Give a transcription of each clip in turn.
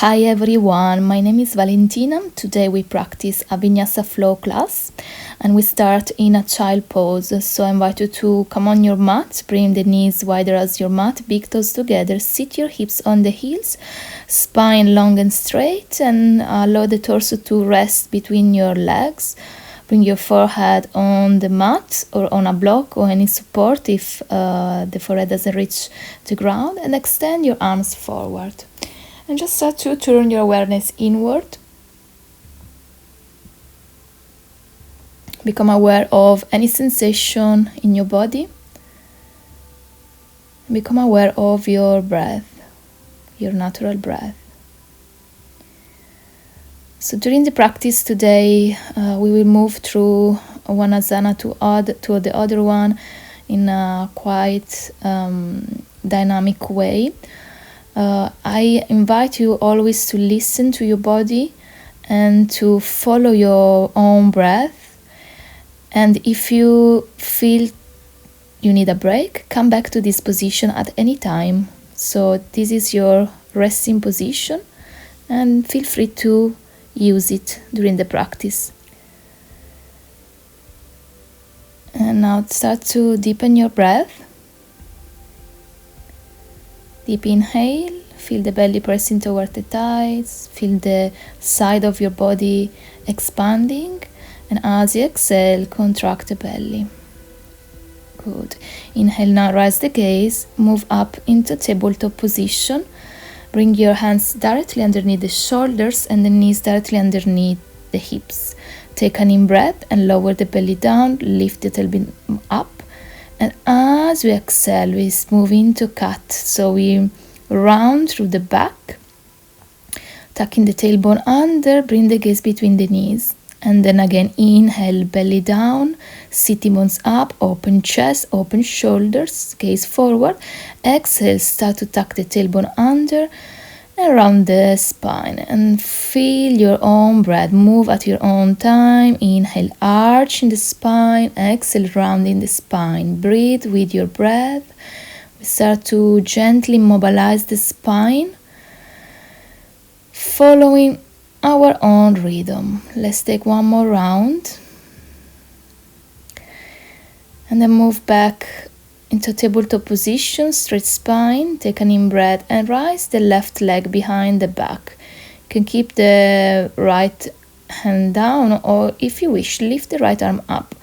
Hi everyone, my name is Valentina. Today we practice a Vinyasa Flow class and we start in a child pose. So I invite you to come on your mat, bring the knees wider as your mat, big toes together, sit your hips on the heels, spine long and straight, and allow the torso to rest between your legs. Bring your forehead on the mat or on a block or any support if the forehead doesn't reach the ground, and extend your arms forward. And just start to turn your awareness inward. Become aware of any sensation in your body. Become aware of your breath, your natural breath. So during the practice today, we will move through one asana to the other one in a quite dynamic way. I invite you always to listen to your body and to follow your own breath. And if you feel you need a break, come back to this position at any time. So this is your resting position and feel free to use it during the practice. And now start to deepen your breath. Deep inhale, feel the belly pressing toward the thighs, feel the side of your body expanding, and as you exhale, contract the belly. Good. Inhale, now rise the gaze, move up into tabletop position. Bring your hands directly underneath the shoulders and the knees directly underneath the hips. Take an in breath and lower the belly down, lift the tailbone up. And as we exhale, we move into cat. So we round through the back, tucking the tailbone under, bring the gaze between the knees. And then again, inhale, belly down, sitting bones up, open chest, open shoulders, gaze forward. Exhale, start to tuck the tailbone under, around the spine, and feel your own breath. Move at your own time. Inhale, arch in the spine. Exhale, round in the spine. Breathe with your breath. We start to gently mobilize the spine, following our own rhythm. Let's take one more round and then move back into tabletop position, straight spine. Take an in breath and rise the left leg behind the back. You can keep the right hand down, or if you wish, lift the right arm up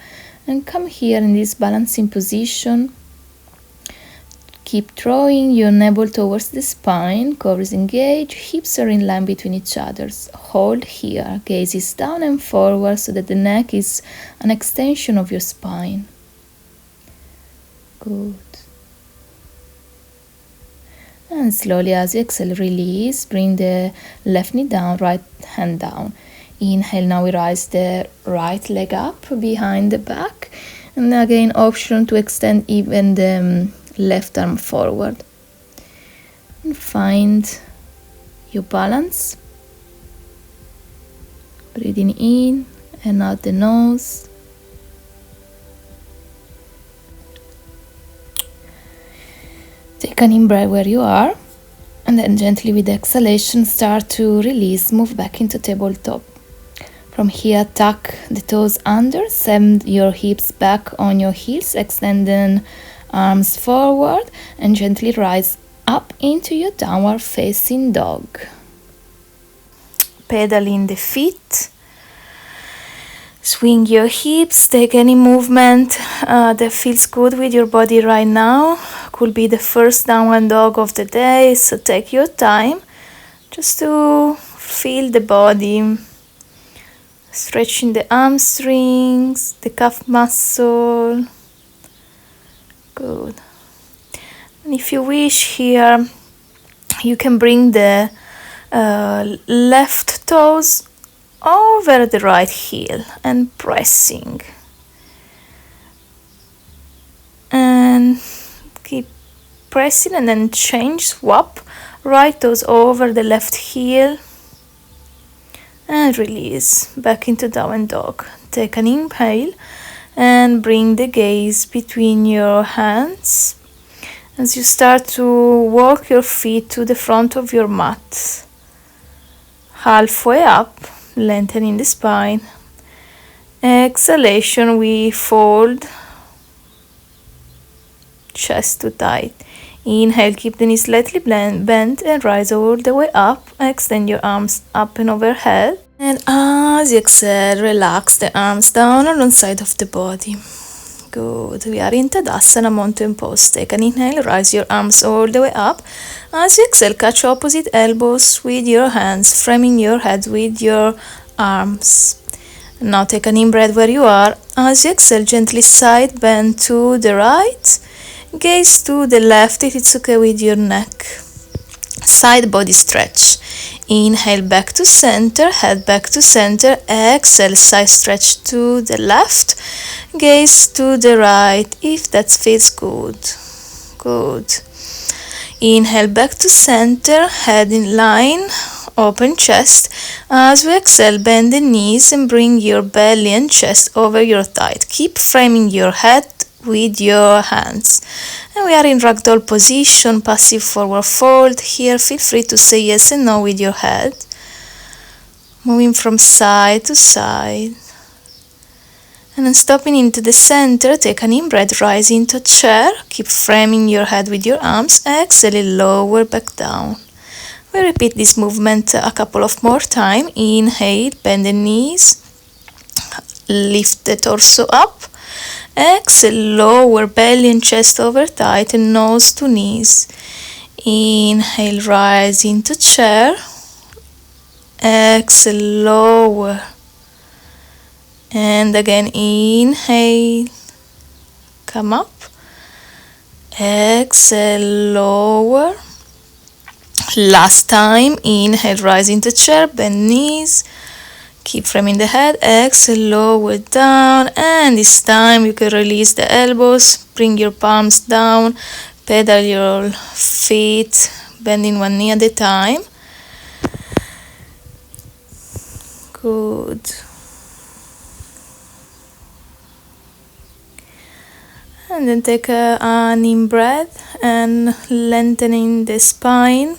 and come here in this balancing position. Keep drawing your navel towards the spine, core is engaged, hips are in line between each other. Hold here, gaze is down and forward so that the neck is an extension of your spine. Good. And slowly as you exhale, release, bring the left knee down, right hand down. Inhale, now we rise the right leg up behind the back. And again, option to extend even the left arm forward. And find your balance. Breathing in and out the nose. Take an in breath where you are, and then gently with the exhalation start to release, move back into tabletop. From here, tuck the toes under, send your hips back on your heels, extending arms forward, and gently rise up into your downward facing dog. Pedaling the feet. Swing your hips, take any movement that feels good with your body right now. Could be the first downward dog of the day, so take your time just to feel the body. Stretching the hamstrings, the calf muscle. Good. And if you wish here, you can bring the left toes over the right heel and pressing, and keep pressing, and then change, swap, right toes over the left heel and release back into downward dog. Take an inhale and bring the gaze between your hands as you start to walk your feet to the front of your mat. halfway up, lengthening the spine. Exhalation, we fold chest to tight. Inhale, keep the knees slightly bent and rise all the way up. Extend your arms up and overhead. And as you exhale, relax the arms down alongside of the body. Good. We are in Tadasana, mountain pose. Take an inhale, rise your arms all the way up. As you exhale, catch opposite elbows with your hands, framing your head with your arms. Now take an in-breath where you are. As you exhale, gently side bend to the right. Gaze to the left if it's okay with your neck. Side body stretch. Inhale back to center, head back to center. Exhale, side stretch to the left. Gaze to the right if that feels good. Good. Inhale back to center, head in line, open chest. As we exhale, bend the knees and bring your belly and chest over your thigh. Keep framing your head with your hands. And we are in ragdoll position, passive forward fold. Here, feel free to say yes and no with your head. Moving from side to side. And then stopping into the center, take an in-breath, rise into a chair. Keep framing your head with your arms. Exhale, lower back down. We repeat this movement a couple of more times. Inhale, bend the knees. Lift the torso up. Exhale, lower belly and chest over tight and nose to knees. Inhale, rise into chair. Exhale, lower. And again, inhale, come up. Exhale, lower. Last time, inhale, rise into chair, bend knees. Keep framing the head, exhale, lower down, and this time you can release the elbows, bring your palms down, pedal your feet, bending one knee at a time. Good. And then take an in-breath and lengthening the spine.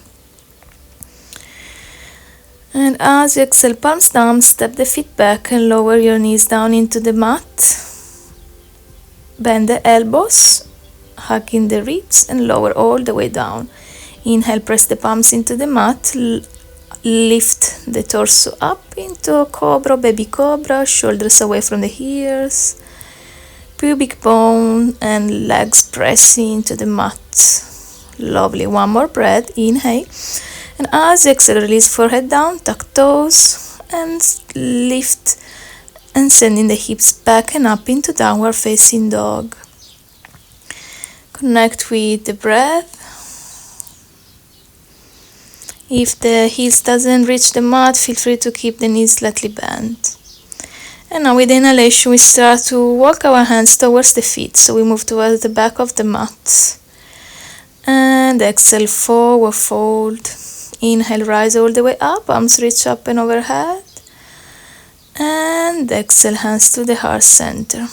And as you exhale, palms down, step the feet back and lower your knees down into the mat. Bend the elbows, hugging the ribs and lower all the way down. Inhale, press the palms into the mat. Lift the torso up into cobra, baby cobra, shoulders away from the ears. Pubic bone and legs pressing into the mat. Lovely. One more breath. Inhale. And as you exhale, release forehead down, tuck toes, and lift and sending the hips back and up into downward facing dog. Connect with the breath. If the heels doesn't reach the mat, feel free to keep the knees slightly bent. And now with the inhalation, we start to walk our hands towards the feet. So we move towards the back of the mat. And exhale, forward fold. Inhale, rise all the way up, arms reach up and overhead. And exhale, hands to the heart center.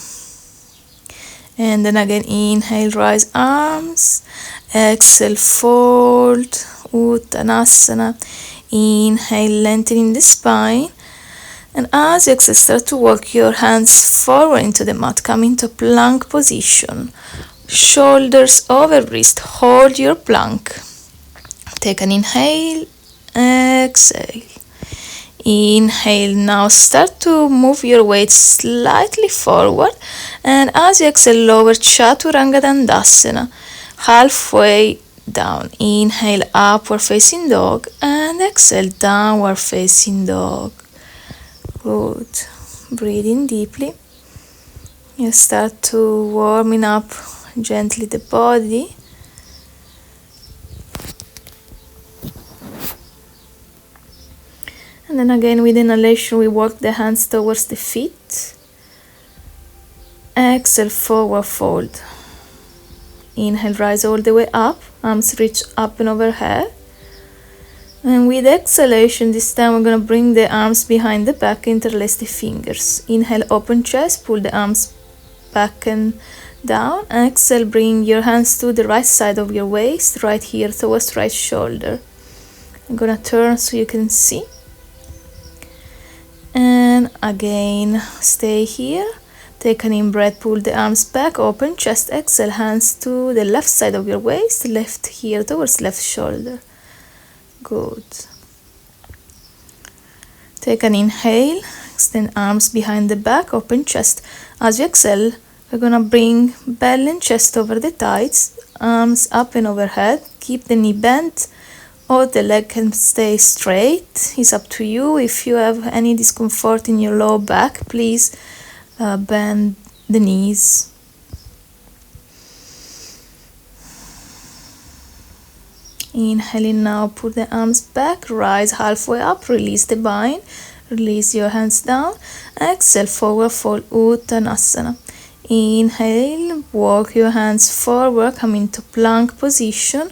And then again, inhale, rise arms. Exhale, fold, Uttanasana. Inhale, lengthening the spine. And as you exhale, start to walk your hands forward into the mat. Come into plank position. Shoulders over wrist. Hold your plank. Take an inhale, exhale. Inhale, now start to move your weight slightly forward. And as you exhale, lower Chaturanga Dandasana, halfway down. Inhale, upward facing dog. And exhale, downward facing dog. Good. Breathe in deeply. You start to warming up gently the body. And then again with inhalation, we walk the hands towards the feet. Exhale, forward fold. Inhale, rise all the way up. Arms reach up and overhead. And with exhalation, this time we're going to bring the arms behind the back, interlace the fingers. Inhale, open chest, pull the arms back and down. Exhale, bring your hands to the right side of your waist, right here towards right shoulder. I'm going to turn so you can see. And again, stay here. Take an in breath, pull the arms back, open chest, exhale, hands to the left side of your waist, left here towards left shoulder. Good. Take an inhale, extend arms behind the back, open chest. As you exhale, we're gonna bring belly and chest over the thighs, arms up and overhead. Keep the knee bent, or the leg can stay straight. It's up to you. If you have any discomfort in your low back, please bend the knees. Inhaling now, put the arms back, rise halfway up, release the bind, release your hands down. Exhale, forward fold, Uttanasana. Inhale, walk your hands forward, come into plank position,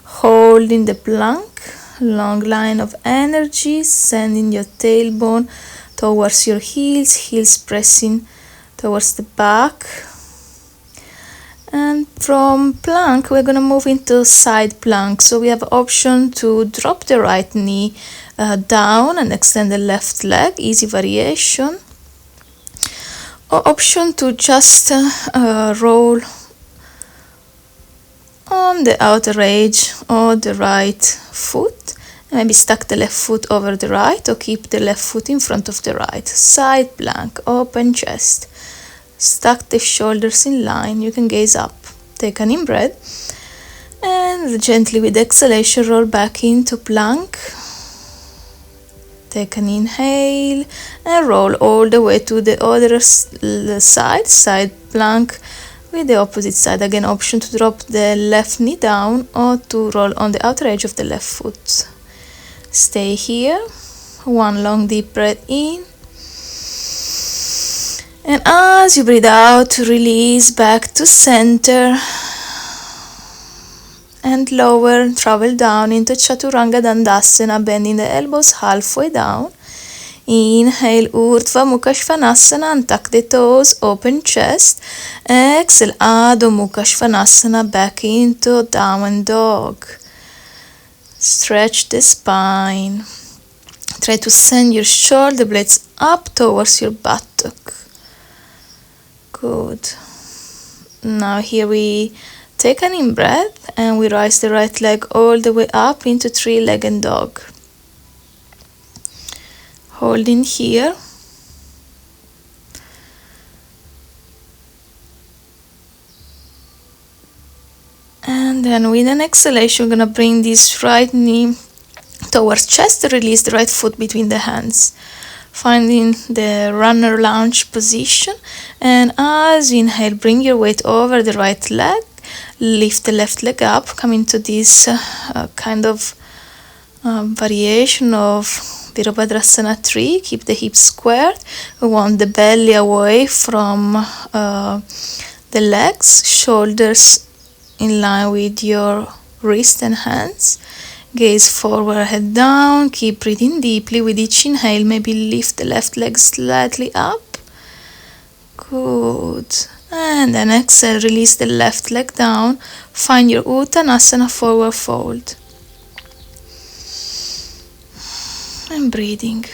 holding the plank, long line of energy, sending your tailbone towards your heels, heels pressing towards the back. And from plank, we're gonna move into side plank. So we have option to drop the right knee down and extend the left leg, easy variation. Or option to just roll on the outer edge of the right foot. Maybe stack the left foot over the right, or keep the left foot in front of the right. Side plank, open chest. Stack the shoulders in line. You can gaze up. Take an in breath. And gently with exhalation, roll back into plank. Take an inhale and roll all the way to the other side, side plank with the opposite side. Again, option to drop the left knee down or to roll on the outer edge of the left foot. Stay here. One long deep breath in. And as you breathe out, release back to center. And lower, travel down into Chaturanga Dandasana, bending the elbows halfway down. Inhale, Urdhva Mukha Svanasana, and tuck the toes, open chest. Exhale, Adho Mukha Svanasana, back into Downward Dog. Stretch the spine. Try to send your shoulder blades up towards your buttock. Good. Now here we take an in breath and we rise the right leg all the way up into three-legged dog. Holding here. And then with an exhalation, we're going to bring this right knee towards chest, release the right foot between the hands. Finding the runner lunge position. And as you inhale, bring your weight over the right leg. Lift the left leg up, come into this kind of variation of Virabhadrasana 3. Keep the hips squared. We want the belly away from the legs, shoulders in line with your wrist and hands. Gaze forward, head down. Keep breathing deeply. With each inhale, maybe lift the left leg slightly up. Good. And then exhale, release the left leg down. Find your Uttanasana, forward fold. And breathing.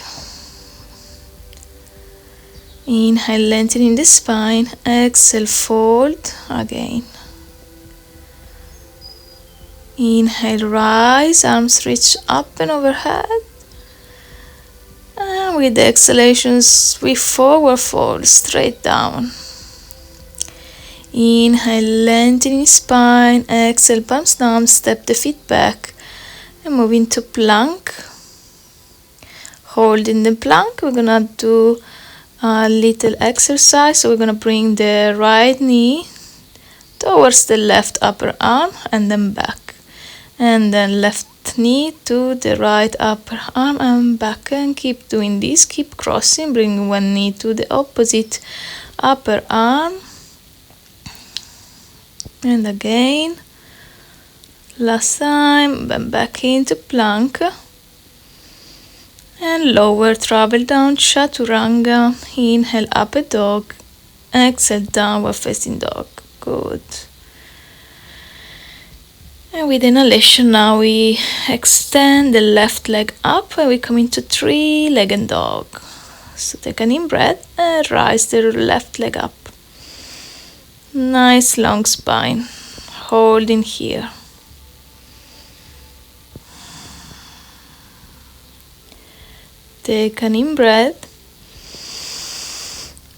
Inhale, lengthening the spine. Exhale, fold again. Inhale, rise, arms reach up and overhead. And with the exhalations, we forward fold straight down. Inhale, lengthening spine. Exhale, palms down, step the feet back and move into plank. Holding the plank, we're gonna do a little exercise. So we're gonna bring the right knee towards the left upper arm and then back. And then left knee to the right upper arm and back, and keep doing this. Keep crossing, bring one knee to the opposite upper arm. And again, last time, then back into plank. And lower, travel down, Chaturanga. Inhale, up a dog. Exhale, downward facing dog. Good. And with inhalation, now we extend the left leg up and we come into three-legged dog. So take an in breath and rise the left leg up. Nice long spine. Hold in here. Take an in breath.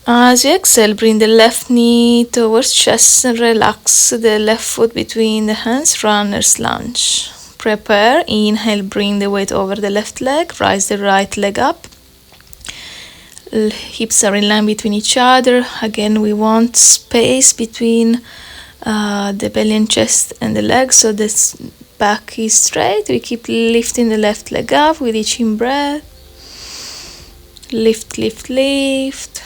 As you exhale, bring the left knee towards chest and relax the left foot between the hands, runner's lunge. Prepare. Inhale, bring the weight over the left leg, rise the right leg up. Hips are in line between each other. Again, we want space between the belly and chest and the legs, so the back is straight. We keep lifting the left leg up with each in breath. Lift, lift, lift.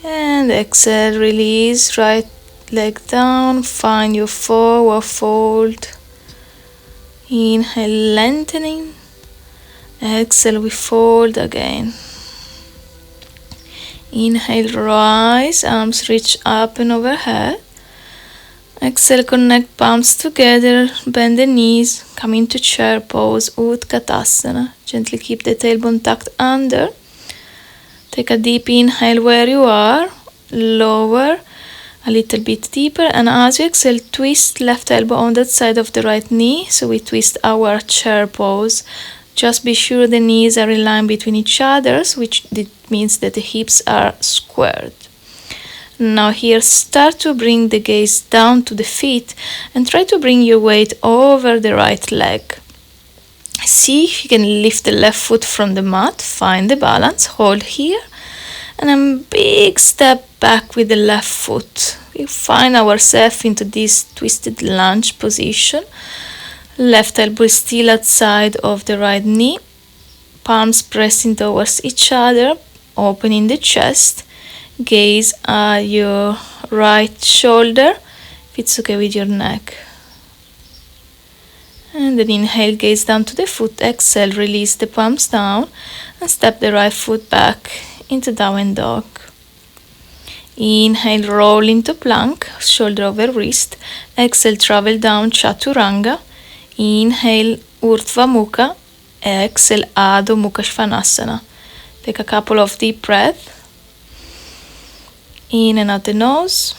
And exhale, release, right leg down, find your forward fold. Inhale, lengthening. Exhale, we fold again. Inhale, rise, arms reach up and overhead. Exhale, connect palms together, bend the knees, come into chair pose, Utkatasana. Gently keep the tailbone tucked under. Take a deep inhale where you are, lower a little bit deeper, and as you exhale, twist left elbow on that side of the right knee, so we twist our chair pose. Just be sure the knees are in line between each other, which means that the hips are squared. Now here, start to bring the gaze down to the feet and try to bring your weight over the right leg. See if you can lift the left foot from the mat, find the balance, hold here, and then big step back with the left foot. We find ourselves into this twisted lunge position. Left elbow is still outside of the right knee, palms pressing towards each other, opening the chest, gaze at your right shoulder, if it's okay with your neck. And then inhale, gaze down to the foot, exhale, release the palms down and step the right foot back into downward dog. Inhale, roll into plank, shoulder over wrist. Exhale, travel down, chaturanga. Inhale, urdhva mukha. Exhale, adho mukha svanasana. Take a couple of deep breaths. In and out the nose.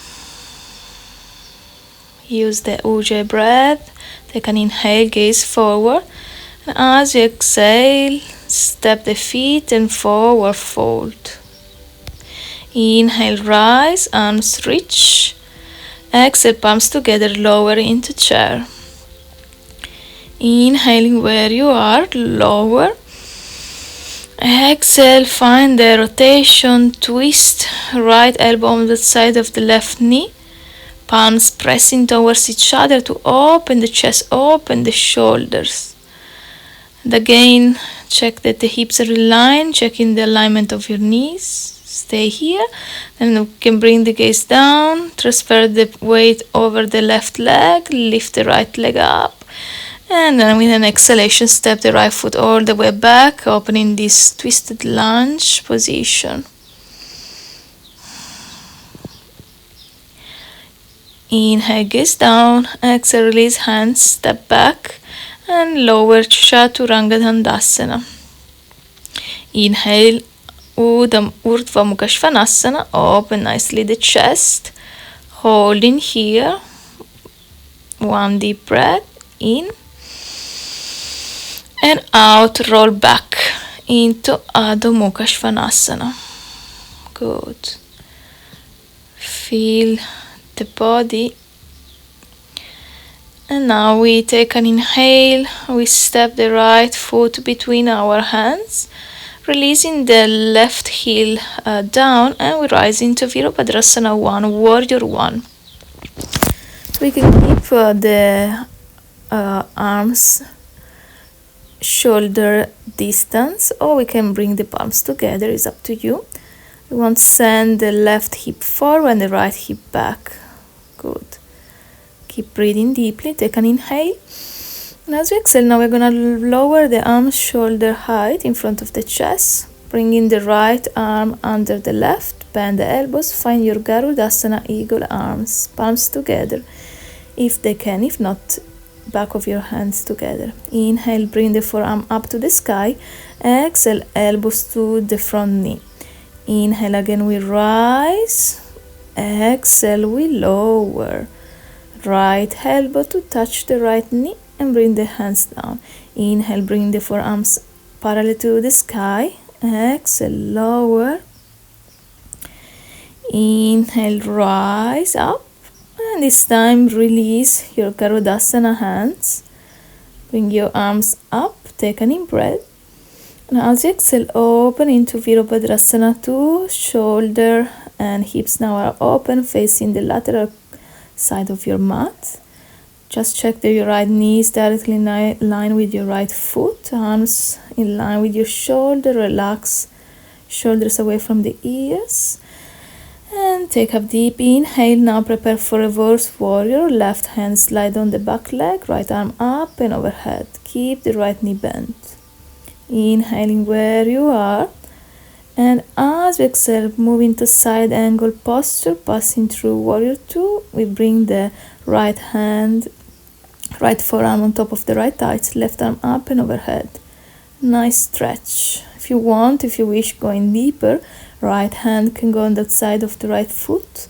Use the Ujjayi breath. Take an inhale, gaze forward. And as you exhale, step the feet and forward fold. Inhale, rise, arms reach. Exhale, palms together, lower into chair. Inhaling where you are, lower. Exhale, find the rotation, twist, right elbow on the side of the left knee. Palms pressing towards each other to open the chest, open the shoulders. And again, check that the hips are aligned, checking the alignment of your knees. Stay here. Then you can bring the gaze down, transfer the weight over the left leg, lift the right leg up. And then with an exhalation, step the right foot all the way back, opening this twisted lunge position. Inhale, gaze down, exhale, release hands, step back, and lower chaturanga dandasana. Inhale, urdhva mukha svanasana, open nicely the chest, holding here, one deep breath, in, and out, roll back into Adho Mukha Svanasana. Good. Feel the body. And now we take an inhale, we step the right foot between our hands, releasing the left heel down, and we rise into Virabhadrasana 1, Warrior 1. We can keep the arms shoulder distance, or we can bring the palms together, it's up to you. We want to send the left hip forward and the right hip back. Good. Keep breathing deeply, take an inhale. And as we exhale, now we're going to lower the arms shoulder height in front of the chest, bringing the right arm under the left, bend the elbows, find your Garudasana, eagle arms, palms together if they can. If not, back of your hands together. Inhale, bring the forearm up to the sky. Exhale, elbows to the front knee. Inhale again, we rise. Exhale, we lower. Right elbow to touch the right knee and bring the hands down. Inhale, bring the forearms parallel to the sky. Exhale, lower. Inhale, rise up. And this time release your Garudasana hands. Bring your arms up, take an in-breath. And as you exhale, open into Virabhadrasana 2. Shoulder and hips now are open, facing the lateral side of your mat. Just check that your right knee is directly in line with your right foot. Arms in line with your shoulder. Relax shoulders away from the ears. And take a deep inhale. Now prepare for reverse warrior. Left hand slide on the back leg. Right arm up and overhead. Keep the right knee bent. Inhaling where you are. And as we exhale, move into side angle posture. Passing through warrior 2. We bring the right hand, right forearm on top of the right thigh. Left arm up and overhead. Nice stretch. If you want, if you wish, going deeper, right hand can go on that side of the right foot.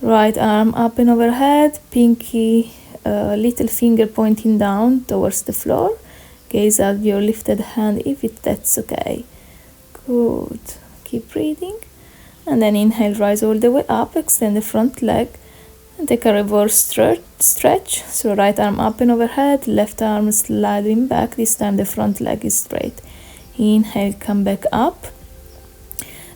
Right arm up and overhead. Pinky, little finger pointing down towards the floor. Gaze at your lifted hand if that's okay. Good. Keep breathing. And then inhale, rise all the way up. Extend the front leg. And take a reverse stretch. So right arm up and overhead. Left arm sliding back. This time the front leg is straight. Inhale, come back up.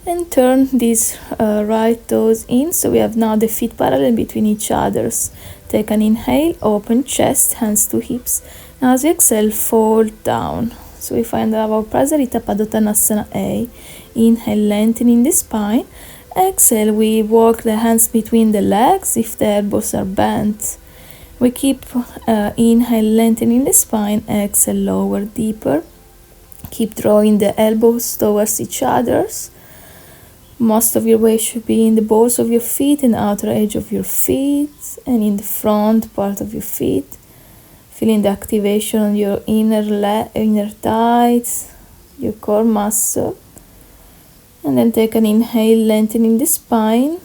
And turn these right toes in. So we have now the feet parallel between each others. Take an inhale, open chest, hands to hips. Now as you exhale, fold down. So we find our Prasarita Padottanasana A. Inhale, lengthening the spine. Exhale, we walk the hands between the legs if the elbows are bent. We keep inhale, lengthening the spine. Exhale, lower, deeper. Keep drawing the elbows towards each other's. Most of your weight should be in the balls of your feet and outer edge of your feet and in the front part of your feet. Feeling the activation on your inner thighs, your core muscle. And then take an inhale, lengthening the spine.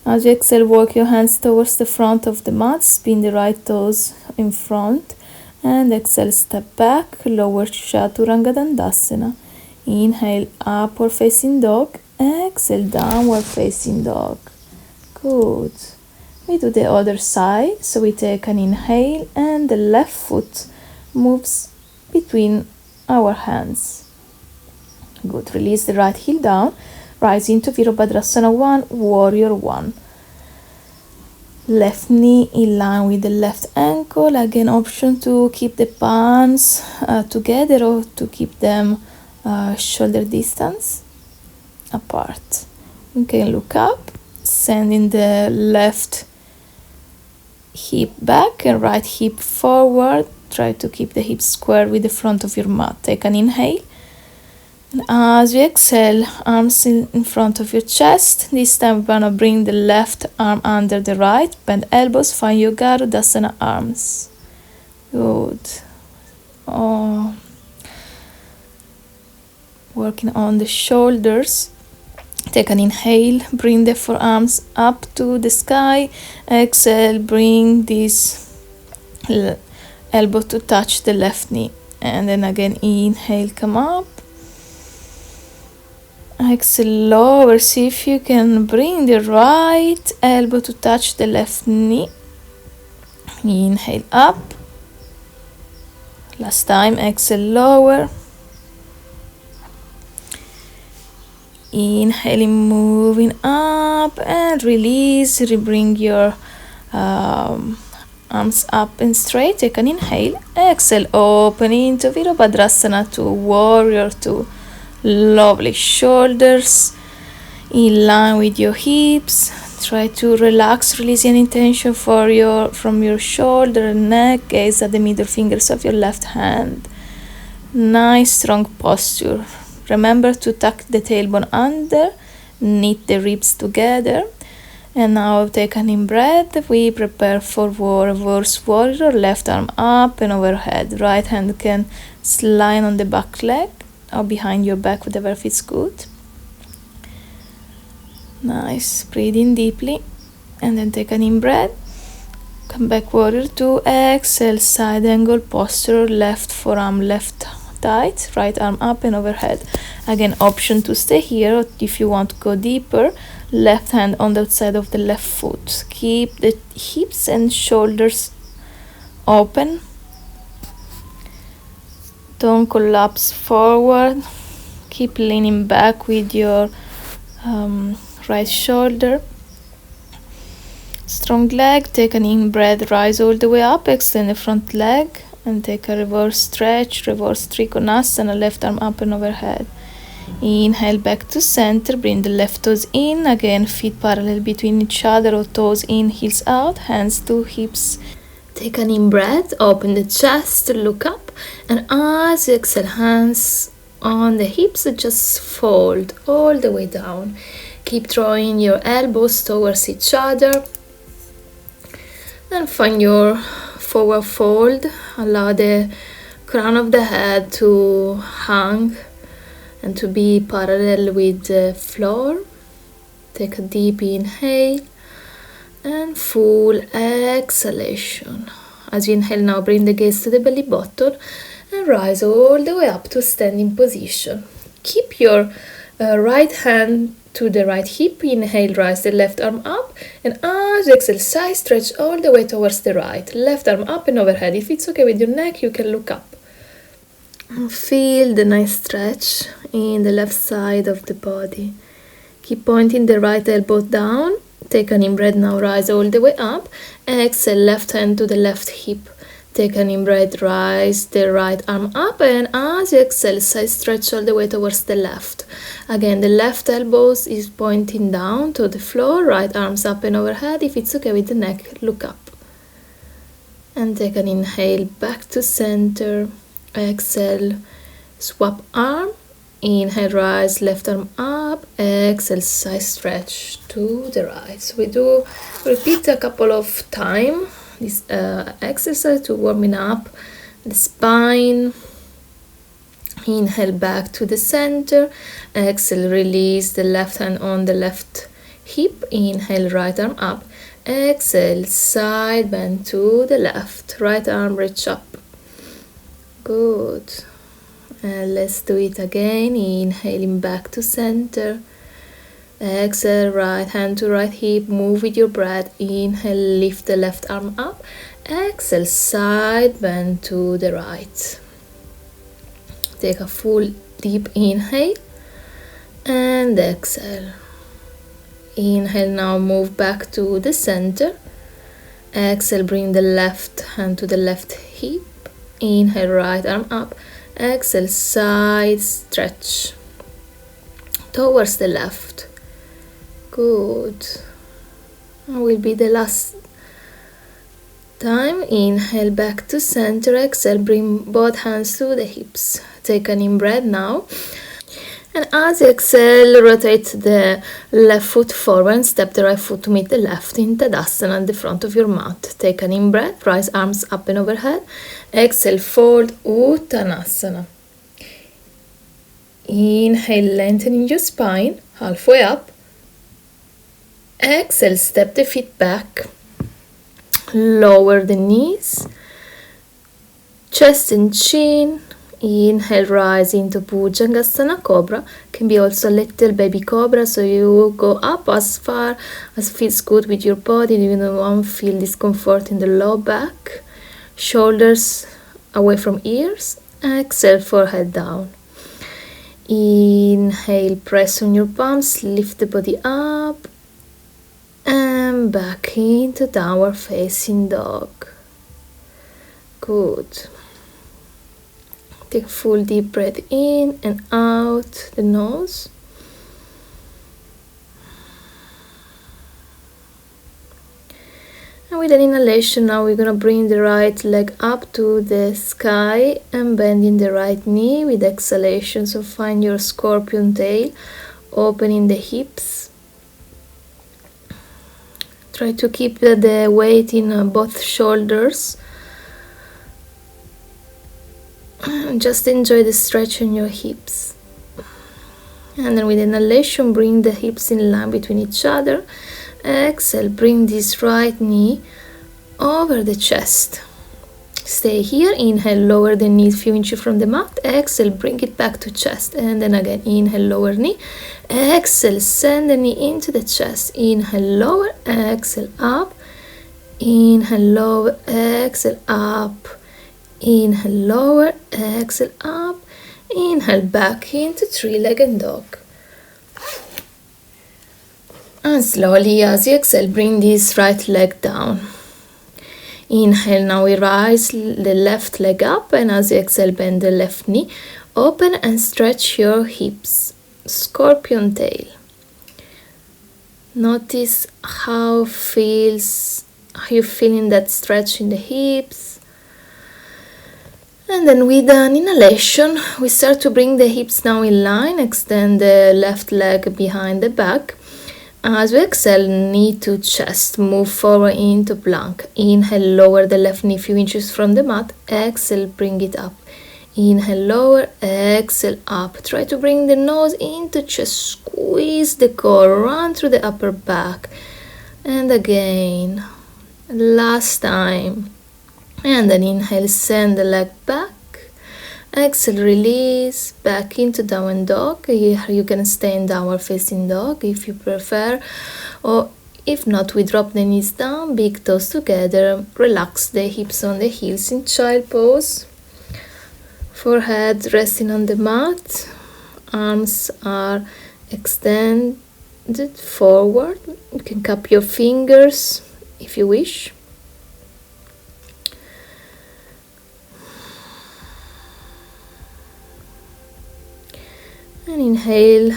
As you exhale, walk your hands towards the front of the mat. Spin the right toes in front. And exhale, step back, lower Chaturanga Dandasana. Inhale, upward facing dog. Exhale, downward facing dog. Good. We do the other side. So we take an inhale and the left foot moves between our hands. Good. Release the right heel down. Rise into Virabhadrasana 1, Warrior 1. Left knee in line with the left ankle. Again, option to keep the palms together or to keep them shoulder distance apart. You can look up, sending the left hip back and right hip forward. Try to keep the hips square with the front of your mat. Take an inhale. And as you exhale, arms in front of your chest. This time we're gonna bring the left arm under the right. Bend elbows, find your Garudasana arms. Good. Working on the shoulders. Take an inhale, bring the forearms up to the sky. Exhale, bring this elbow to touch the left knee. And then again, inhale, come up. Exhale, lower. See if you can bring the right elbow to touch the left knee. Inhale, up. Last time, exhale, lower. Inhaling, moving up and release. Bring your arms up and straight. Take an inhale. Exhale, open into Virabhadrasana 2, Warrior 2. Lovely. Shoulders in line with your hips. Try to relax, release any tension from your shoulder and neck. Gaze at the middle fingers of your left hand. Nice strong posture. Remember to tuck the tailbone under, knit the ribs together, And now take an in breath. We prepare for reverse warrior. Left arm up and overhead. Right hand can slide on the back leg or behind your back, whatever feels good. Nice. Breathe in deeply and then take an in breath. Come back, warrior 2. Exhale, side angle posture. Left forearm left tight, right arm up and overhead. Again, option to stay here if you want to go deeper. Left hand on the outside of the left foot. Keep the hips and shoulders open. Don't collapse forward. Keep leaning back with your right shoulder. Strong leg. Take an in breath, rise all the way up, extend the front leg and take a reverse stretch, reverse trikonasana, left arm up and overhead. Inhale back to center, bring the left toes in, again feet parallel between each other or toes in, heels out, hands to hips. Take an in breath, open the chest, look up, and as you exhale, hands on the hips, just fold all the way down. Keep drawing your elbows towards each other. Then find your forward fold. Allow the crown of the head to hang and to be parallel with the floor. Take a deep inhale and full exhalation. As you inhale now, bring the gaze to the belly button and rise all the way up to standing position. Keep your right hand to the right hip. Inhale, rise the left arm up, and as you exhale, side stretch all the way towards the right. Left arm up and overhead. If it's okay with your neck, you can look up. Feel the nice stretch in the left side of the body. Keep pointing the right elbow down. Take an in breath now, rise all the way up. Exhale, left hand to the left hip. Take an in breath, rise the right arm up, and as you exhale, side stretch all the way towards the left. Again, the left elbows is pointing down to the floor, right arms up and overhead. If it's okay with the neck, look up. And take an inhale back to center. Exhale, swap arm. Inhale, rise, left arm up. Exhale, side stretch to the right. So we do repeat a couple of times this exercise to warming up the spine. Inhale back to the center. Exhale, release the left hand on the left hip. Inhale, right arm up. Exhale, side bend to the left. Right arm reach up. Good. And let's do it again. Inhaling back to center. Exhale, right hand to right hip. Move with your breath. Inhale, lift the left arm up. Exhale, side bend to the right. Take a full deep inhale and exhale. Inhale, now move back to the center. Exhale, bring the left hand to the left hip. Inhale, right arm up. Exhale, side stretch towards the left. Good. Will be the last time. Inhale back to center. Exhale, bring both hands to the hips. Take an in breath now. And as you exhale, rotate the left foot forward and step the right foot to meet the left in Tadasana at the front of your mat. Take an in breath. Rise arms up and overhead. Exhale, fold Uttanasana. Inhale, lengthening your spine halfway up. Exhale, step the feet back. Lower the knees. Chest and chin. Inhale, rise into Bhujangasana Cobra. Can be also little baby cobra, so you go up as far as feels good with your body. You don't feel discomfort in the low back. Shoulders away from ears. Exhale, forehead down. Inhale, press on your palms, lift the body up and back into downward facing dog. Good. Take a full deep breath in and out the nose. And with an inhalation now we're going to bring the right leg up to the sky and bending the right knee with exhalation. So find your scorpion tail, opening the hips. Try to keep the weight in both shoulders. Just enjoy the stretch on your hips. And then with inhalation, bring the hips in line between each other. Exhale, bring this right knee over the chest. Stay here. Inhale, lower the knee a few inches from the mat. Exhale, bring it back to chest. And then again, inhale, lower knee. Exhale, send the knee into the chest. Inhale, lower. Exhale, up. Inhale, lower. Exhale, up. Inhale, lower. Exhale, up. Inhale, back into three-legged dog. And slowly, as you exhale, bring this right leg down. Inhale, now we rise the left leg up, and as you exhale, bend the left knee. Open and stretch your hips. Scorpion tail. Notice how you feel in that stretch in the hips. And then with an inhalation, we start to bring the hips now in line. Extend the left leg behind the back. As we exhale, knee to chest, move forward into plank. Inhale, lower the left knee a few inches from the mat. Exhale, bring it up. Inhale, lower. Exhale, up. Try to bring the nose into chest. Squeeze the core, run through the upper back. And again, last time. And then inhale, send the leg back. Exhale, release, back into downward dog. Here you can stay in downward facing dog if you prefer, or if not, we drop the knees down, big toes together, relax the hips on the heels in child pose. Forehead resting on the mat, arms are extended forward. You can cup your fingers if you wish. And inhale,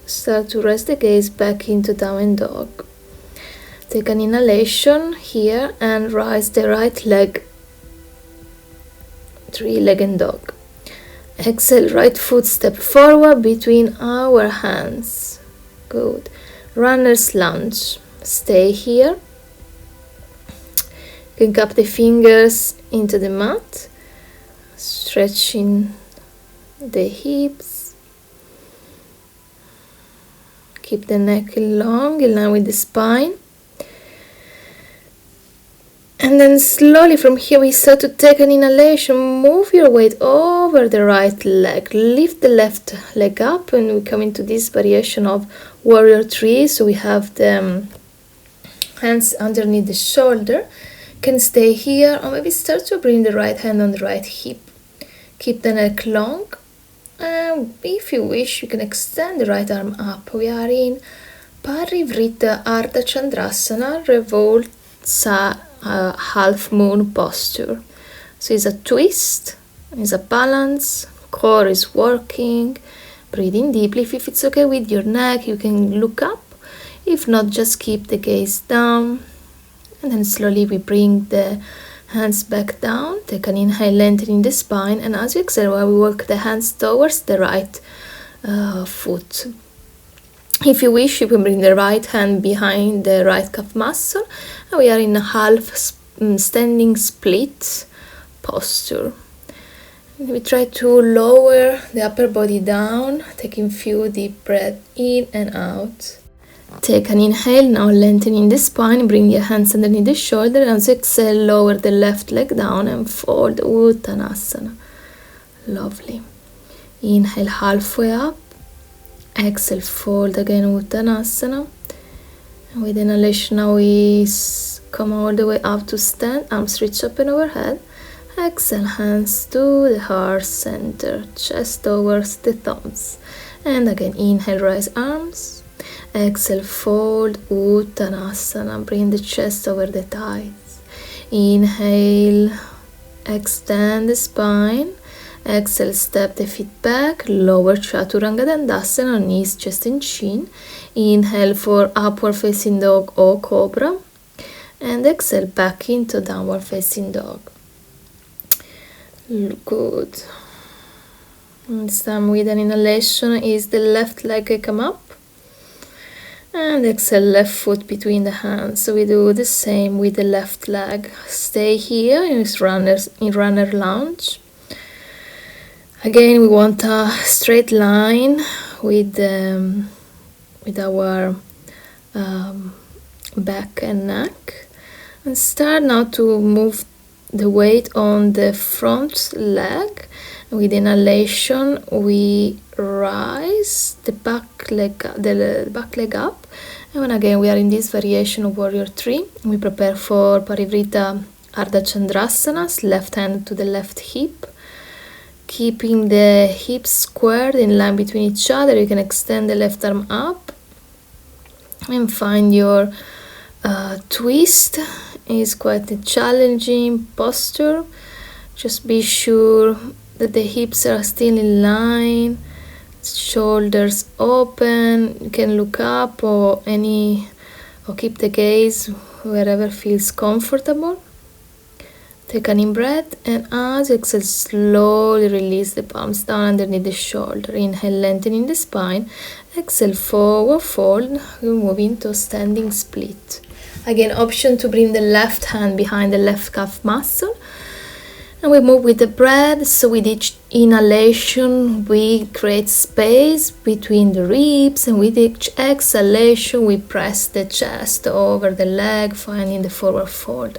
start to rest the gaze back into downward dog. Take an inhalation here and rise the right leg, three-legged dog. Exhale, right foot step forward between our hands. Good. Runner's lunge. Stay here. You can cup the fingers into the mat, stretching the hips. Keep the neck long, in line with the spine. And then slowly from here we start to take an inhalation. Move your weight over the right leg. Lift the left leg up, and we come into this variation of warrior three. So we have the hands underneath the shoulder. Can stay here, or maybe start to bring the right hand on the right hip. Keep the neck long. If you wish, you can extend the right arm up. We are in Parivrita Ardha Chandrasana, revolved half moon posture. So it's a twist, it's a balance, core is working. Breathing deeply. If it's okay with your neck, you can look up. If not, just keep the gaze down. And then slowly we bring the hands back down. Take an inhale, lengthening the spine, and as you exhale, while we walk the hands towards the right foot. If you wish, you can bring the right hand behind the right calf muscle, and we are in a half standing split posture. And we try to lower the upper body down, taking few deep breaths in and out. Take an inhale, now lengthening the spine, bring your hands underneath the shoulder, and as you exhale, lower the left leg down and fold Uttanasana. Lovely. Inhale halfway up, exhale, fold again Uttanasana. And with inhalation, now we come all the way up to stand, arms reach up and overhead. Exhale, hands to the heart center, chest towards the thumbs. And again, inhale, rise arms. Exhale, fold Uttanasana. Bring the chest over the thighs. Inhale, extend the spine. Exhale, step the feet back. Lower Chaturanga Dandasana, knees just in chin. Inhale for upward facing dog or cobra. And exhale back into downward facing dog. Good. And this time with an inhalation is the left leg come up. And exhale, left foot between the hands. So we do the same with the left leg. Stay here in runner lunge. Again, we want a straight line with our back and neck. And start now to move the weight on the front leg. With inhalation, we rise the back leg up, and again we are in this variation of Warrior 3. We prepare for Parivrita Ardha Chandrasana, left hand to the left hip, keeping the hips squared in line between each other. You can extend the left arm up and find your twist. Is quite a challenging posture. Just be sure that the hips are still in line, shoulders open. You can look up or keep the gaze wherever feels comfortable. Take an in-breath, and as you exhale, slowly release the palms down underneath the shoulder. Inhale, lengthening the spine. Exhale, forward fold. We move into standing split. Again, option to bring the left hand behind the left calf muscle. And we move with the breath. So with each inhalation, we create space between the ribs. And with each exhalation, we press the chest over the leg, finding the forward fold.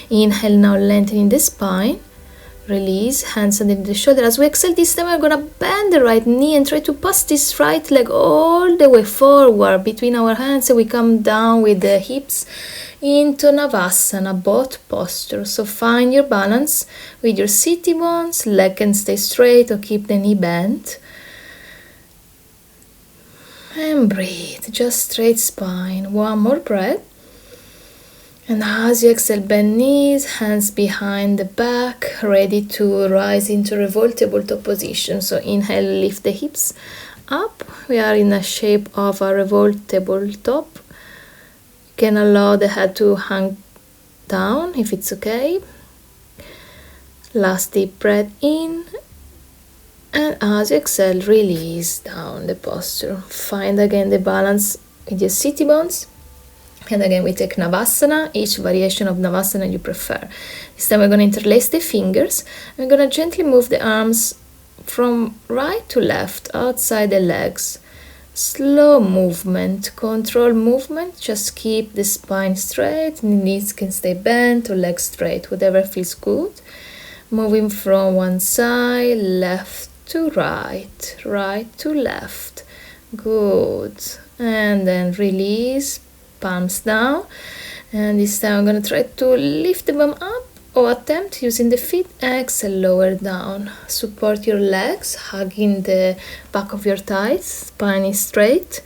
Inhale, now lengthening the spine. Release, hands underneath the shoulder. As we exhale this time, we're going to bend the right knee and try to pass this right leg all the way forward between our hands. So we come down with the hips into Navasana, both postures. So find your balance with your sitting bones. Leg can stay straight or keep the knee bent. And breathe, just straight spine. One more breath. And as you exhale, bend knees, hands behind the back, ready to rise into revolved tabletop position. So inhale, lift the hips up. We are in the shape of a revolved tabletop. You can allow the head to hang down if it's okay. Last deep breath in. And as you exhale, release down the posture. Find again the balance with your sitting bones. And again, we take Navasana, each variation of Navasana you prefer. This time we're going to interlace the fingers. We're going to gently move the arms from right to left, outside the legs. Slow movement, control movement. Just keep the spine straight, the knees can stay bent or legs straight, whatever feels good. Moving from one side, left to right, right to left. Good. And then release. Palms down, and this time I'm going to try to lift the bum up or attempt using the feet. Exhale, lower down. Support your legs, hugging the back of your thighs. Spine is straight.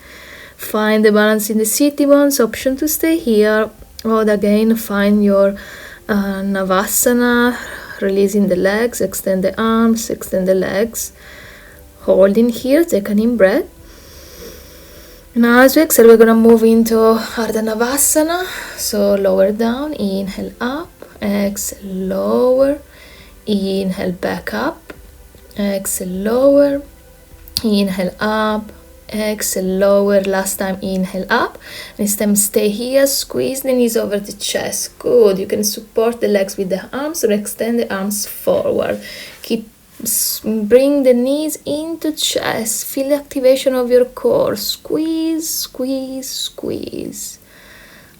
Find the balance in the sitting bones. Option to stay here, or again find your Navasana, releasing the legs, extend the arms, extend the legs. Holding here, take an in-breath. Now as we exhale, we're going to move into Ardha Navasana. So lower down, inhale up, exhale lower, inhale back up, exhale lower, inhale up, exhale lower. Last time, inhale up. This time stay here, squeeze the knees over the chest. Good. You can support the legs with the arms or extend the arms forward. Bring the knees into chest. Feel the activation of your core. Squeeze, squeeze, squeeze.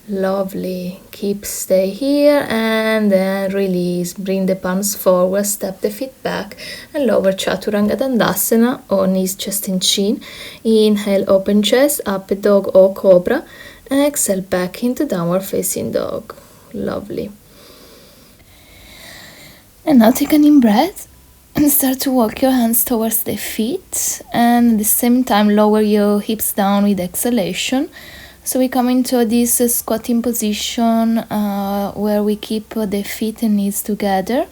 Lovely. Stay here and then release. Bring the palms forward, step the feet back and lower Chaturanga Dandasana or knees, chest and chin. Inhale, open chest, up dog or cobra. Exhale, back into downward facing dog. Lovely. And now take an in-breath. And start to walk your hands towards the feet, and at the same time lower your hips down with exhalation. So we come into this squatting position where we keep the feet and knees together.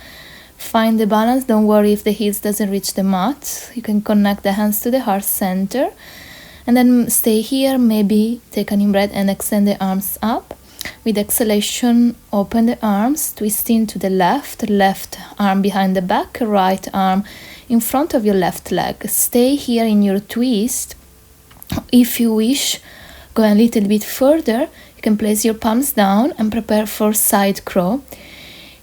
Find the balance. Don't worry if the heels doesn't reach the mat. You can connect the hands to the heart center, and then stay here. Maybe take an in-breath and extend the arms up. With exhalation, open the arms, twisting to the left arm behind the back, right arm in front of your left leg. Stay here in your twist. If you wish, Go a little bit further. You can place your palms down and prepare for side crow.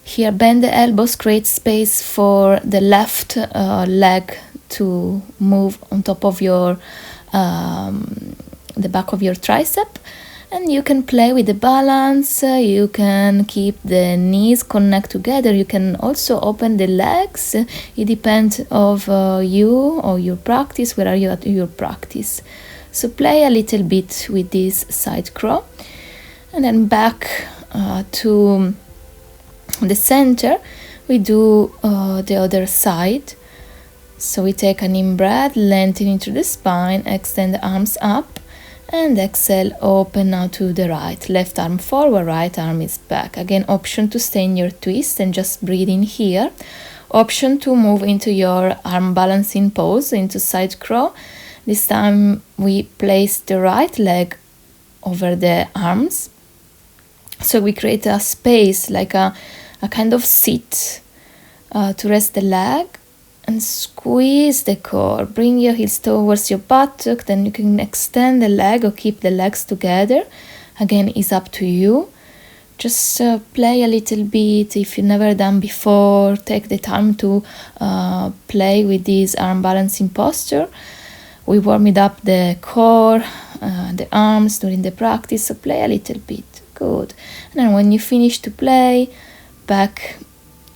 Here, bend the elbows, create space for the left leg to move on top of your the back of your tricep, and you can play with the balance. You can keep the knees connect together. You can also open the legs. It depends of you or your practice. Where are you at your practice? So play a little bit with this side crow, and then back to the center. We do the other side. So we take an in breath, lengthen into the spine, extend the arms up, and exhale, open now to the right. Left arm forward, right arm is back. Again, option to stay in your twist and just breathe in here. Option to move into your arm balancing pose, into side crow. This time we place the right leg over the arms. So we create a space, like a kind of seat to rest the leg, and squeeze the core. Bring your heels towards your buttock. Then you can extend the leg or keep the legs together. Again, it's up to you. Just play a little bit. If you've never done before, take the time to play with this arm balancing posture. We warm it up the core, the arms during the practice, so play a little bit. Good. And then when you finish to play, back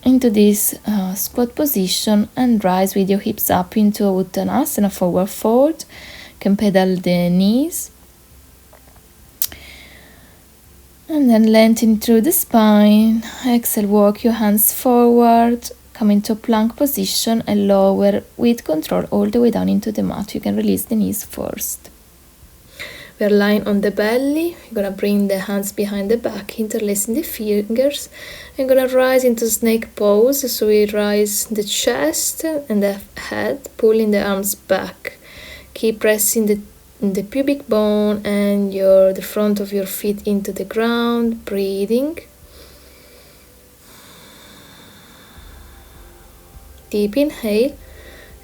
into this squat position and rise with your hips up into a Uttanasana, forward fold. You can pedal the knees. And then lengthen through the spine. Exhale, walk your hands forward. Come into plank position and lower with control all the way down into the mat. You can release the knees first. We are lying on the belly. You're gonna bring the hands behind the back, interlacing the fingers. You're gonna rise into snake pose. So we rise the chest and the head, pulling the arms back. Keep pressing the pubic bone and the front of your feet into the ground, breathing. Deep inhale,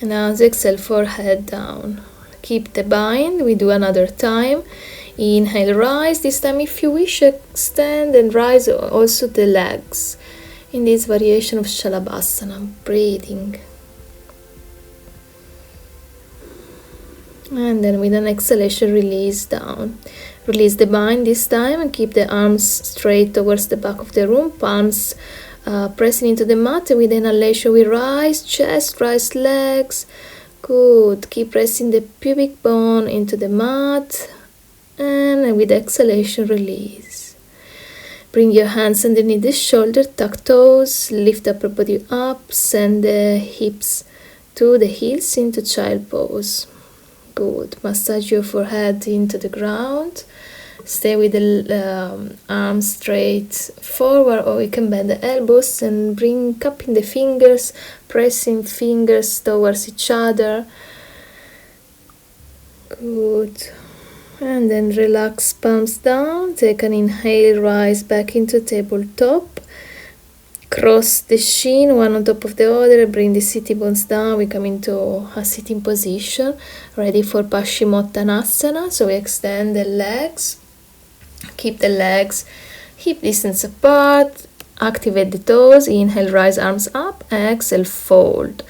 and as exhale, forehead down. Keep the bind. We do another time. Inhale, rise. This time, if you wish, extend and rise also the legs in this variation of Shalabhasana. Breathing. And then with an exhalation, release down. Release the bind this time and keep the arms straight towards the back of the room. Palms pressing into the mat. With inhalation, we rise chest, rise legs. Good. Keep pressing the pubic bone into the mat, and with exhalation, release. Bring your hands underneath the shoulder, tuck toes, lift upper body up, send the hips to the heels into child pose. Good. Massage your forehead into the ground. Stay with the arms straight forward, or you can bend the elbows and bring cupping the fingers, pressing fingers towards each other. Good. And then relax, palms down. Take an inhale, rise back into tabletop. Cross the shin, one on top of the other. Bring the sitting bones down. We come into a sitting position, ready for Paschimottanasana. So we extend the legs. Keep the legs hip distance apart. Activate the toes. Inhale, rise arms up. Exhale, fold.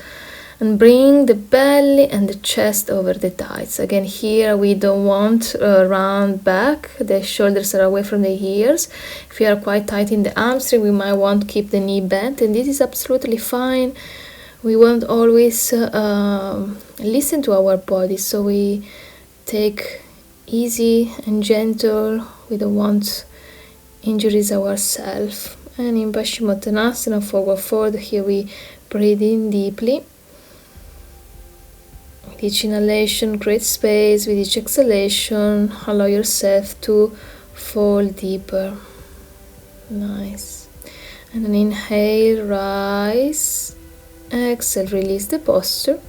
And bring the belly and the chest over the thighs. Again, here we don't want a round back. The shoulders are away from the ears. If you are quite tight in the hamstring, we might want to keep the knee bent. And this is absolutely fine. We won't always listen to our body. So we take easy and gentle. We don't want injuries ourselves. And in Paschimottanasana, forward fold, here we breathe in deeply. With each inhalation, create space. With each exhalation, allow yourself to fall deeper. Nice. And then inhale, rise. Exhale, release the posture.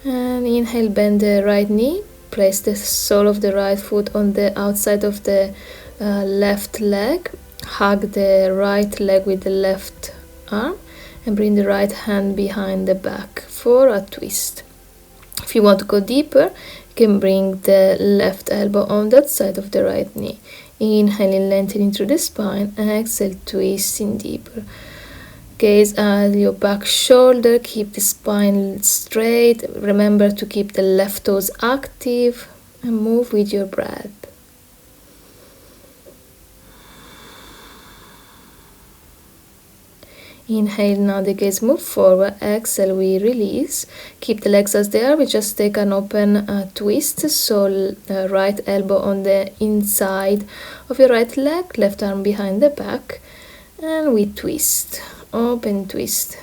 And inhale, bend the right knee. Place the sole of the right foot on the outside of the left leg. Hug the right leg with the left arm. And bring the right hand behind the back for a twist. If you want to go deeper, you can bring the left elbow on that side of the right knee. Inhaling, lengthening through the spine. Exhale, twisting deeper. Gaze at your back shoulder. Keep the spine straight. Remember to keep the left toes active and move with your breath. Inhale, now the gaze move forward. Exhale, we release. Keep the legs as they are. We just take an open twist. So right elbow on the inside of your right leg, left arm behind the back, and we twist. Open twist.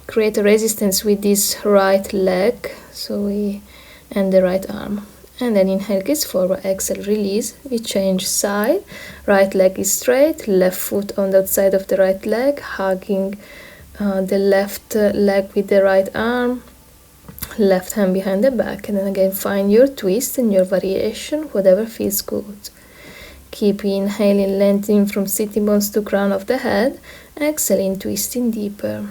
Create a resistance with this right leg. And the right arm. And then inhale, gaze forward, exhale, release. We change side. Right leg is straight, left foot on the side of the right leg, hugging the left leg with the right arm, left hand behind the back. And then again, find your twist and your variation, whatever feels good. Keep inhaling, lengthening from sitting bones to crown of the head. Exhaling, twisting deeper.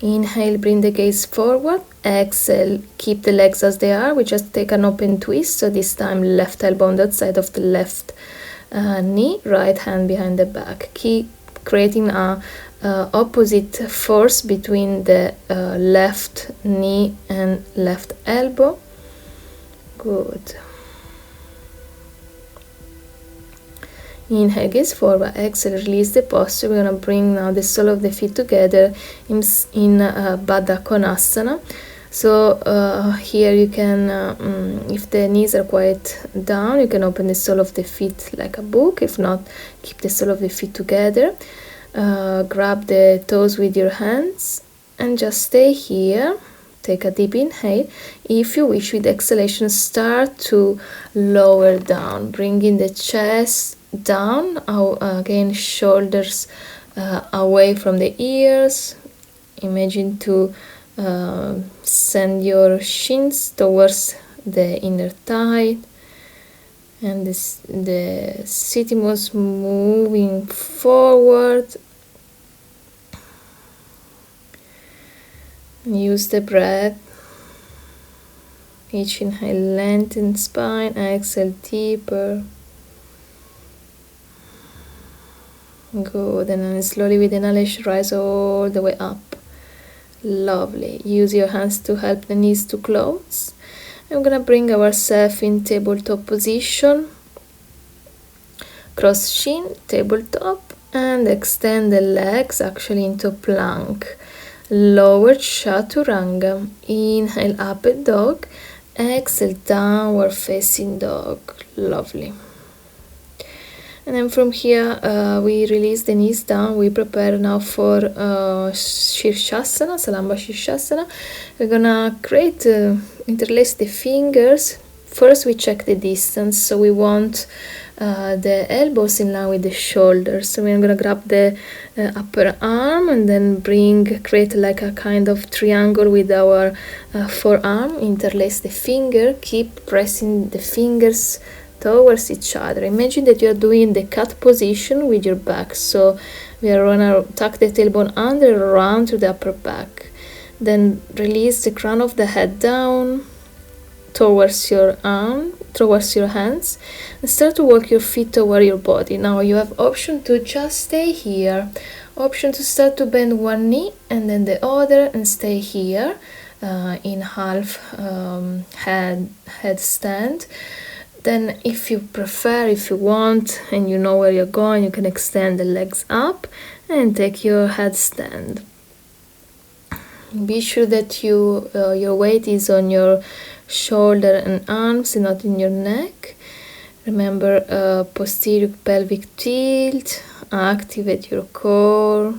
Inhale, bring the gaze forward. Exhale, keep the legs as they are. We just take an open twist. So this time, left elbow on that side of the left knee, right hand behind the back. Keep creating a opposite force between the left knee and left elbow. Good. Inhale, gaze forward. Exhale, release the posture. We're going to bring now the sole of the feet together in Baddha Konasana. So here you can, if the knees are quite down, you can open the sole of the feet like a book. If not, keep the sole of the feet together. Grab the toes with your hands and just stay here. Take a deep inhale. If you wish, with exhalation, start to lower down, bringing the chest down. Again, shoulders away from the ears. Imagine to send your shins towards the inner thigh, and the sitting bones moving forward. Use the breath. Each inhale, lengthen spine. Exhale, deeper. Good. And then slowly with inhalation, rise all the way up. Lovely. Use your hands to help the knees to close. I'm gonna bring ourselves in tabletop position. Cross shin, tabletop, and extend the legs actually into plank. Lower chaturanga. Inhale, upward dog. Exhale, downward facing dog. Lovely. And then from here, we release the knees down. We prepare now for Shirshasana, Salamba Shirshasana. We're gonna create, interlace the fingers. First, we check the distance. So we want the elbows in line with the shoulders. So we're gonna grab the upper arm and then create like a kind of triangle with our forearm. Interlace the finger. Keep pressing the fingers towards each other. Imagine that you are doing the cat position with your back. So we are gonna tuck the tailbone under, round to the upper back. Then release the crown of the head down towards your arm, towards your hands, and start to walk your feet toward your body. Now you have option to just stay here, option to start to bend one knee and then the other and stay here in half headstand. Then if you prefer, if you want, and you know where you're going, you can extend the legs up and take your headstand. Be sure that your weight is on your shoulder and arms and not in your neck. Remember posterior pelvic tilt. Activate your core.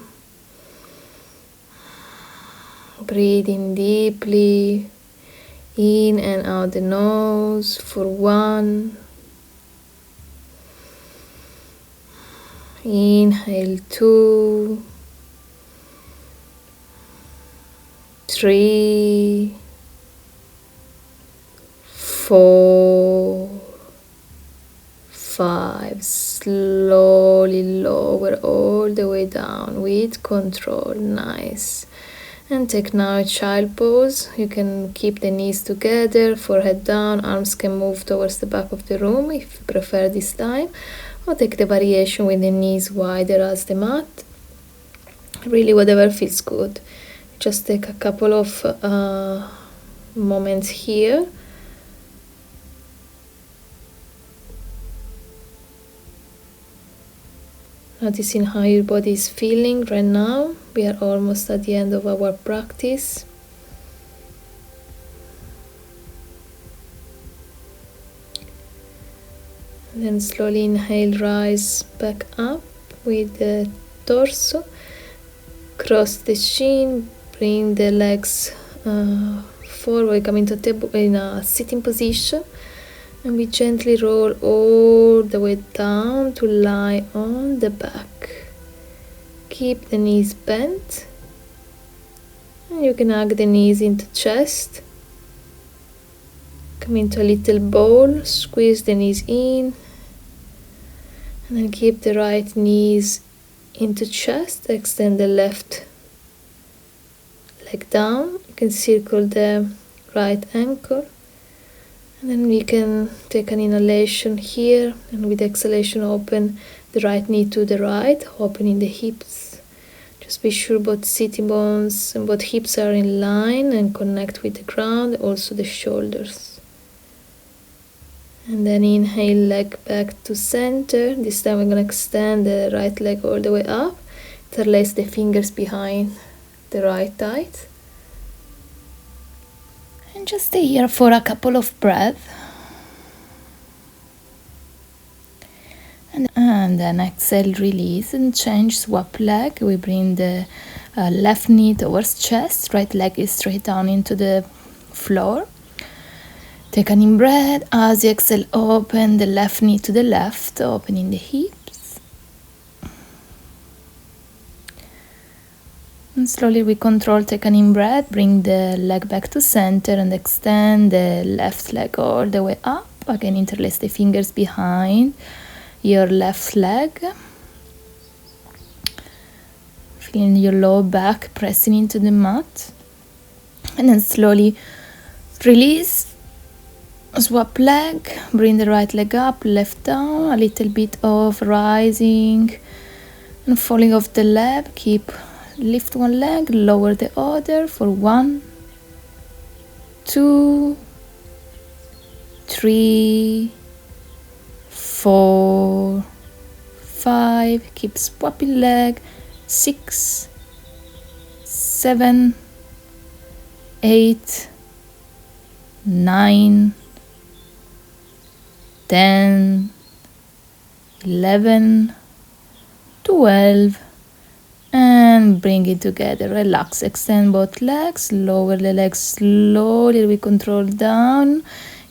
Breathe in deeply. In and out the nose for 1. Inhale 2, 3, 4, 5. Slowly all the way down with control. Nice. And take now a child pose. You can keep the knees together, forehead down, arms can move towards the back of the room if you prefer this time, or take the variation with the knees wider as the mat. Really, whatever feels good. Just take a couple of moments here. Noticing how your body is feeling right now. We are almost at the end of our practice. And then slowly inhale, rise back up with the torso. Cross the chin, bring the legs forward, come into in a sitting position. And we gently roll all the way down to lie on the back. Keep the knees bent. And you can hug the knees into chest. Come into a little bowl, squeeze the knees in. And then keep the right knees into chest. Extend the left leg down. You can circle the right ankle. And then we can take an inhalation here, and with exhalation open the right knee to the right, opening the hips. Just be sure both sitting bones and both hips are in line and connect with the ground, also the shoulders. And then inhale, leg back to center. This time we're going to extend the right leg all the way up. Interlace the fingers behind the right thigh. And just stay here for a couple of breaths. And then exhale, release and change, swap leg. We bring the left knee towards chest, right leg is straight down into the floor. Take an in breath. As you exhale, open the left knee to the left, opening the hips. And slowly we control, take an in breath, bring the leg back to center and extend the left leg all the way up. Again, interlace the fingers behind your left leg. Feeling your lower back pressing into the mat. And then slowly release. Swap leg, bring the right leg up, left down, a little bit of rising and falling off the leg. Keep lift one leg, lower the other for 1, 2, 3, 4, 5. Keep swapping leg. 6, 7, 8, 9, 10, 11, 12, and bring it together. Relax, extend both legs, lower the legs slowly. We control down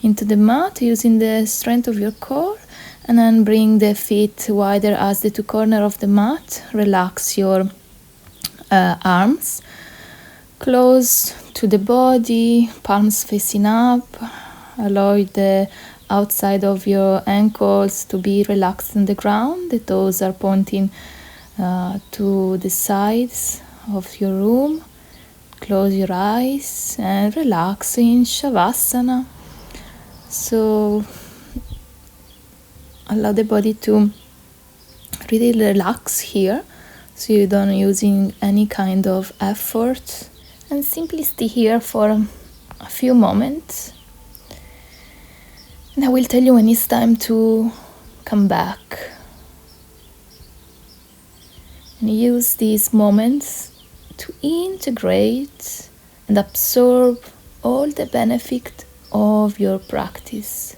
into the mat using the strength of your core, and then bring the feet wider as the two corners of the mat. Relax your arms close to the body, palms facing up. Allow the outside of your ankles to be relaxed on the ground. The toes are pointing to the sides of your room. Close your eyes and relax in Shavasana. So allow the body to really relax here, so you don't using any kind of effort, and simply stay here for a few moments. And I will tell you when it's time to come back. And use these moments to integrate and absorb all the benefit of your practice.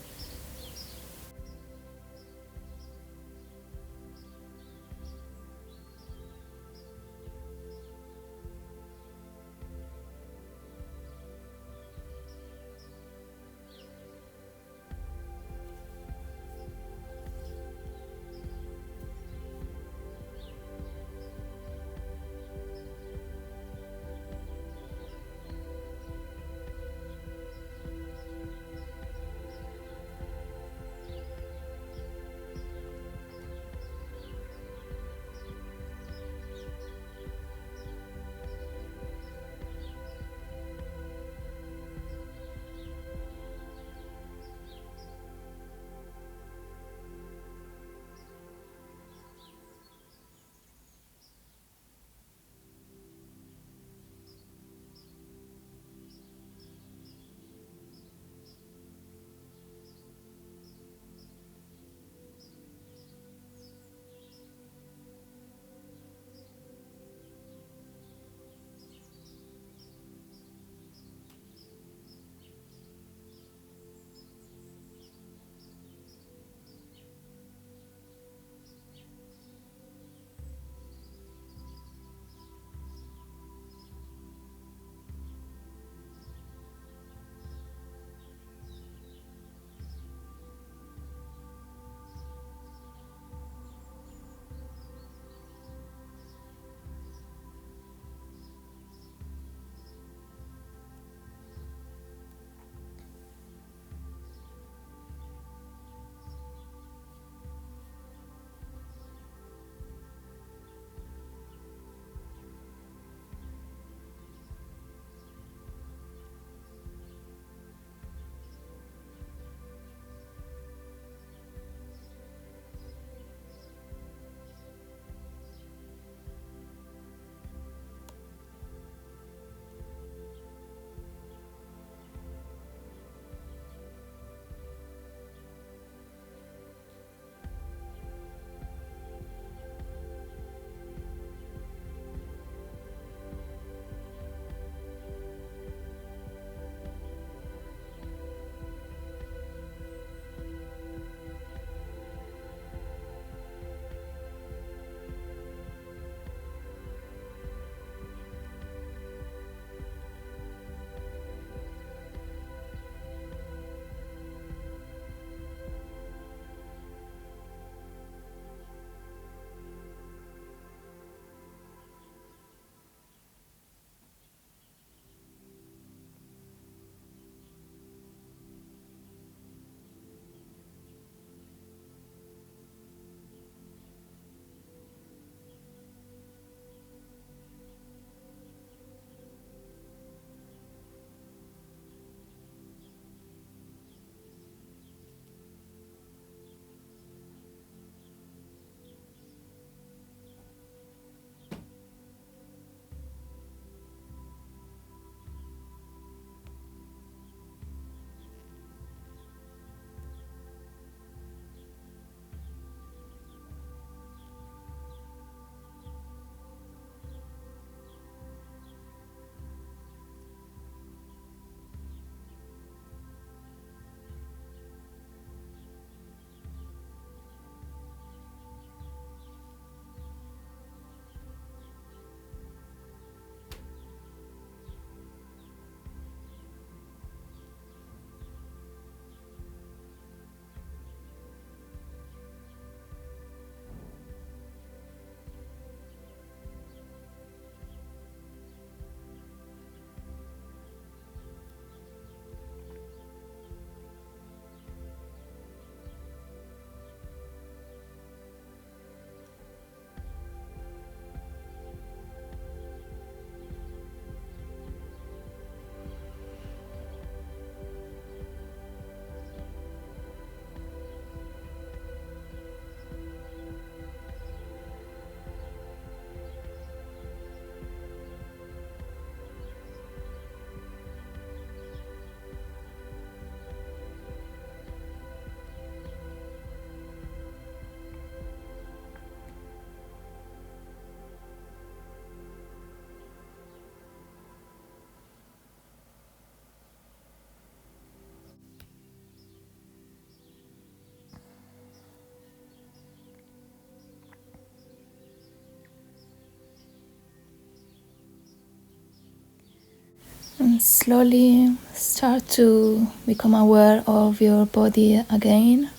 And slowly start to become aware of your body again.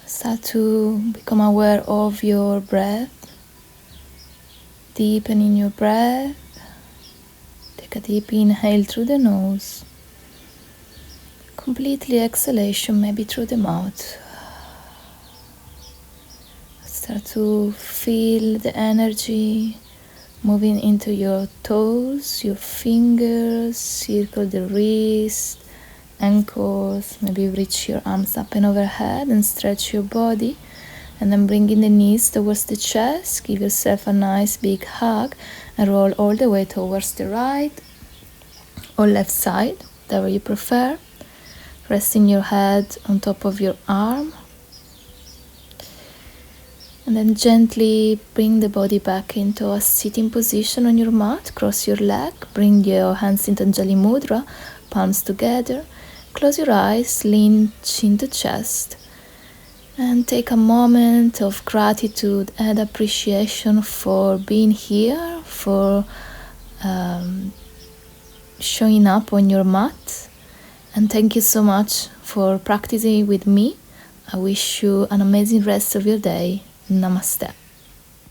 Start to become aware of your breath. Deepening your breath. Take a deep inhale through the nose. Completely exhalation, maybe through the mouth. Start to feel the energy moving into your toes, your fingers, circle the wrist, ankles. Maybe reach your arms up and overhead and stretch your body. And then bringing the knees towards the chest, give yourself a nice big hug and roll all the way towards the right or left side, whatever you prefer. Resting your head on top of your arm. And then gently bring the body back into a sitting position on your mat. Cross your leg, bring your hands into Anjali Mudra, palms together. Close your eyes, lean chin to chest. And take a moment of gratitude and appreciation for being here, for showing up on your mat. And thank you so much for practicing with me. I wish you an amazing rest of your day. Namaste.